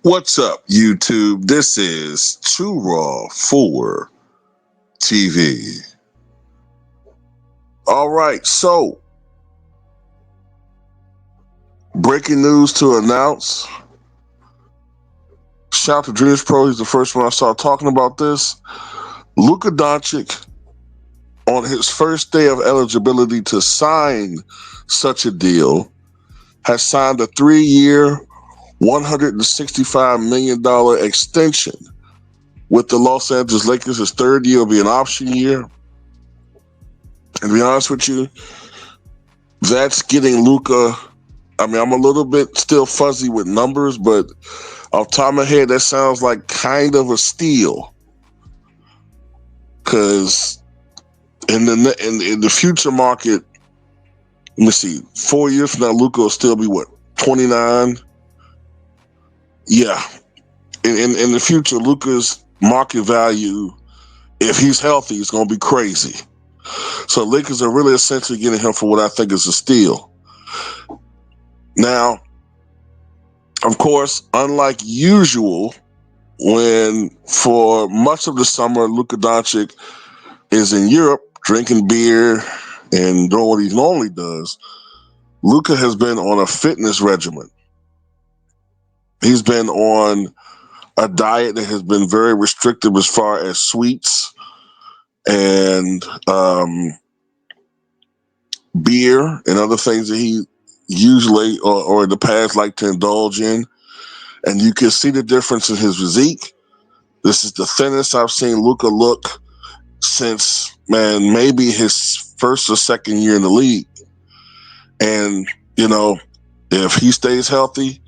What's up, YouTube? This is Too Raw for TV. All right, so breaking news to announce. Shout out to Dreams Pro. He's the first one I saw talking about this. Luka Doncic, on his first day of eligibility to sign such a deal, has signed a 3-year, $165 million extension with the Los Angeles Lakers. His third year will be an option year. And to be honest with you, that's getting Luka. I mean, I'm a little bit still fuzzy with numbers, but off the top of my head, that sounds like kind of a steal. Because in the future market, let me see, 4 years from now, Luka will still be what, 29? Yeah. In the future, Luka's market value, if he's healthy, is going to be crazy. So Lakers are really essentially getting him for what I think is a steal. Now, of course, unlike usual, when for much of the summer, Luka Doncic is in Europe drinking beer and doing what he normally does, Luka has been on a fitness regimen. He's been on a diet that has been very restrictive as far as sweets and beer and other things that he usually or in the past like to indulge in. And you can see the difference in his physique. This is the thinnest I've seen Luka look since, man, maybe his first or second year in the league. And, you know, if he stays healthy,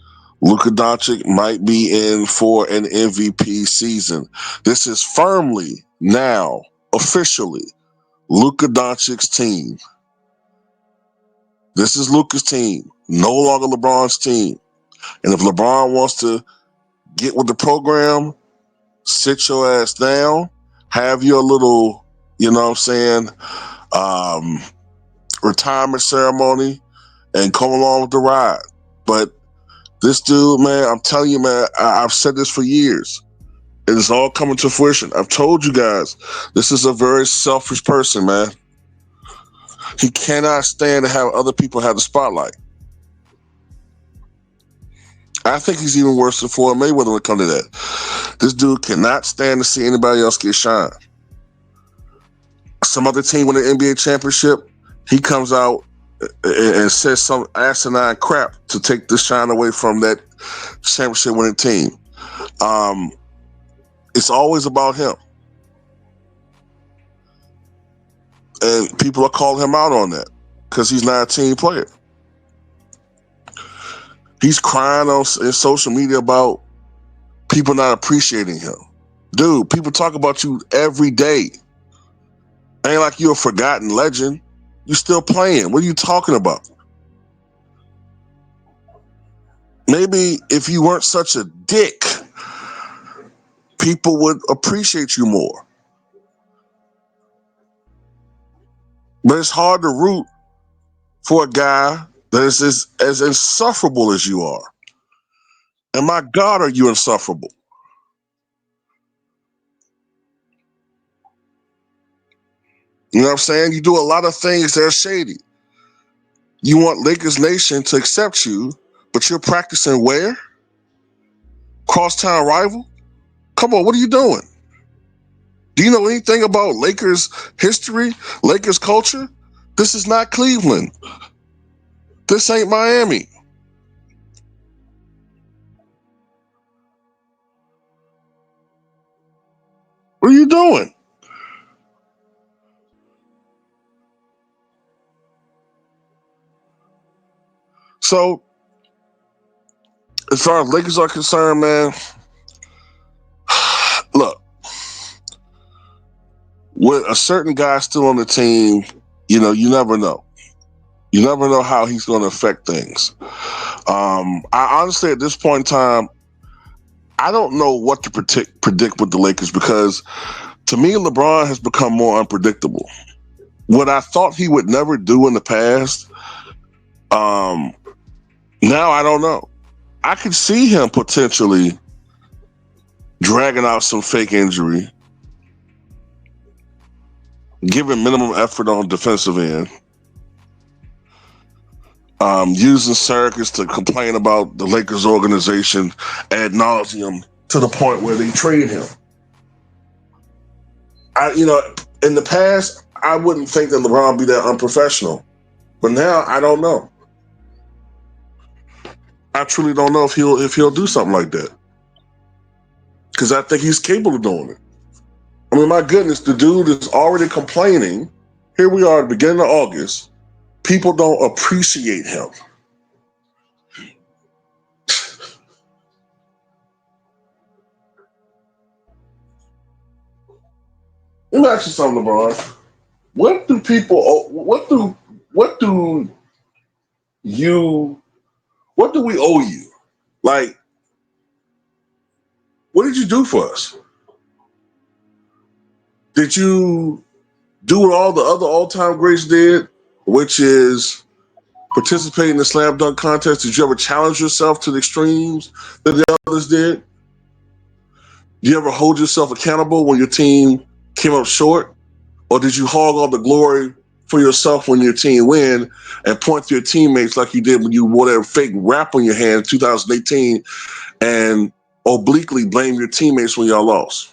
Luka Doncic might be in for an MVP season. This is firmly now, officially, Luka Doncic's team. This is Luka's team, no longer LeBron's team. And if LeBron wants to get with the program, sit your ass down, have your little, you know what I'm saying, retirement ceremony, and come along with the ride. But this dude, man, I'm telling you, man, I've said this for years. It is all coming to fruition. I've told you guys, this is a very selfish person, man. He cannot stand to have other people have the spotlight. I think he's even worse than Floyd Mayweather when it comes to that. This dude cannot stand to see anybody else get shine. Some other team win an NBA championship, he comes out and says some asinine crap to take the shine away from that championship winning team. It's always about him. And people are calling him out on that because he's not a team player. He's crying in social media about people not appreciating him. Dude, people talk about you every day. Ain't like you're a forgotten legend. You're still playing. What are you talking about? Maybe if you weren't such a dick, people would appreciate you more. But it's hard to root for a guy that is as insufferable as you are. And my God, are you insufferable? You know what I'm saying? You do a lot of things that are shady. You want Lakers Nation to accept you, but you're practicing where? Crosstown rival? Come on, what are you doing? Do you know anything about Lakers history, Lakers culture? This is not Cleveland. This ain't Miami. What are you doing? So, as far as Lakers are concerned, man, look, with a certain guy still on the team, you know, you never know. You never know how he's going to affect things. I honestly, at this point in time, I don't know what to predict with the Lakers because, to me, LeBron has become more unpredictable. What I thought he would never do in the past, now I don't know. I could see him potentially dragging out some fake injury, giving minimum effort on defensive end, using Syracuse to complain about the Lakers organization ad nauseum to the point where they trade him. In the past, I wouldn't think that LeBron would be that unprofessional, but now I don't know. I truly don't know if he'll do something like that, because I think he's capable of doing it. I mean, my goodness, the dude is already complaining. Here we are at the beginning of August. People don't appreciate him. Let me ask you something, LeBron. What do we owe you? Like, what did you do for us? Did you do what all the other all-time greats did, which is participate in the slam dunk contest? Did you ever challenge yourself to the extremes that the others did? Did you ever hold yourself accountable when your team came up short? Or did you hog all the glory for yourself when your team win and point to your teammates like you did when you wore that fake wrap on your hand in 2018 and obliquely blame your teammates when y'all lost?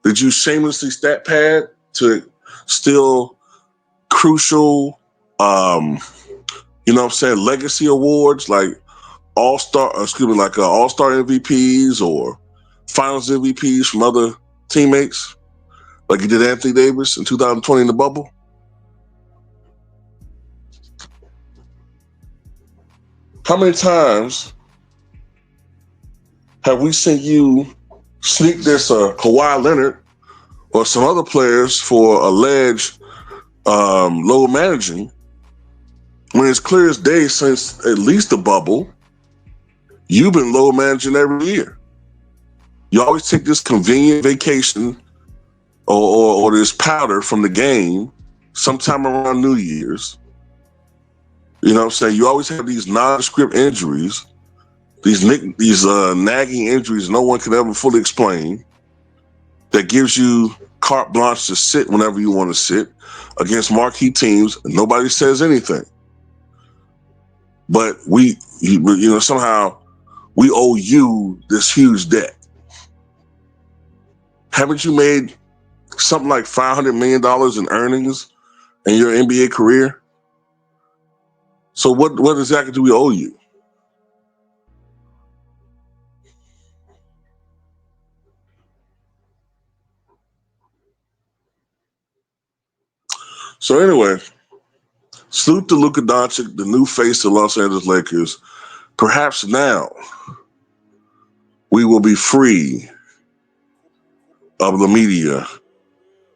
Did you shamelessly stat pad to steal crucial, legacy awards like all-star MVPs or finals MVPs from other teammates like you did Anthony Davis in 2020 in the bubble? How many times have we seen you sneak this Kawhi Leonard or some other players for alleged low managing, when it's clear as day since at least the bubble, you've been low managing every year. You always take this convenient vacation or this powder from the game sometime around New Year's. You know what I'm saying? You always have these nondescript injuries, these nagging injuries no one can ever fully explain, that gives you carte blanche to sit whenever you want to sit against marquee teams, and nobody says anything. But somehow we owe you this huge debt. Haven't you made something like $500 million in earnings in your NBA career? So what exactly do we owe you? So anyway, salute to Luka Doncic, the new face of Los Angeles Lakers. Perhaps now we will be free of the media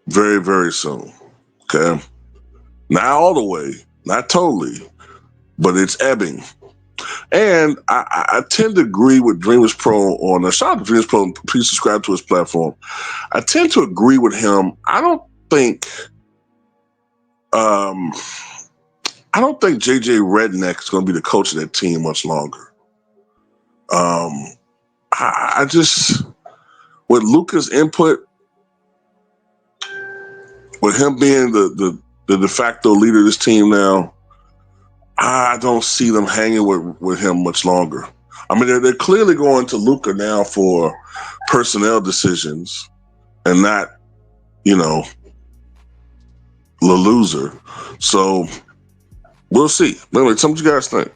very, very soon. Okay? Not all the way, not totally, but it's ebbing. And I tend to agree with Dreamers Pro on shout out to Dreamers Pro, please subscribe to his platform. I tend to agree with him. I don't think JJ Redick is going to be the coach of that team much longer. I just, with Luka's input, with him being the de facto leader of this team now, I don't see them hanging with him much longer. I mean, they're clearly going to Luka now for personnel decisions and not, the loser. So we'll see. Anyway, tell me what you guys think.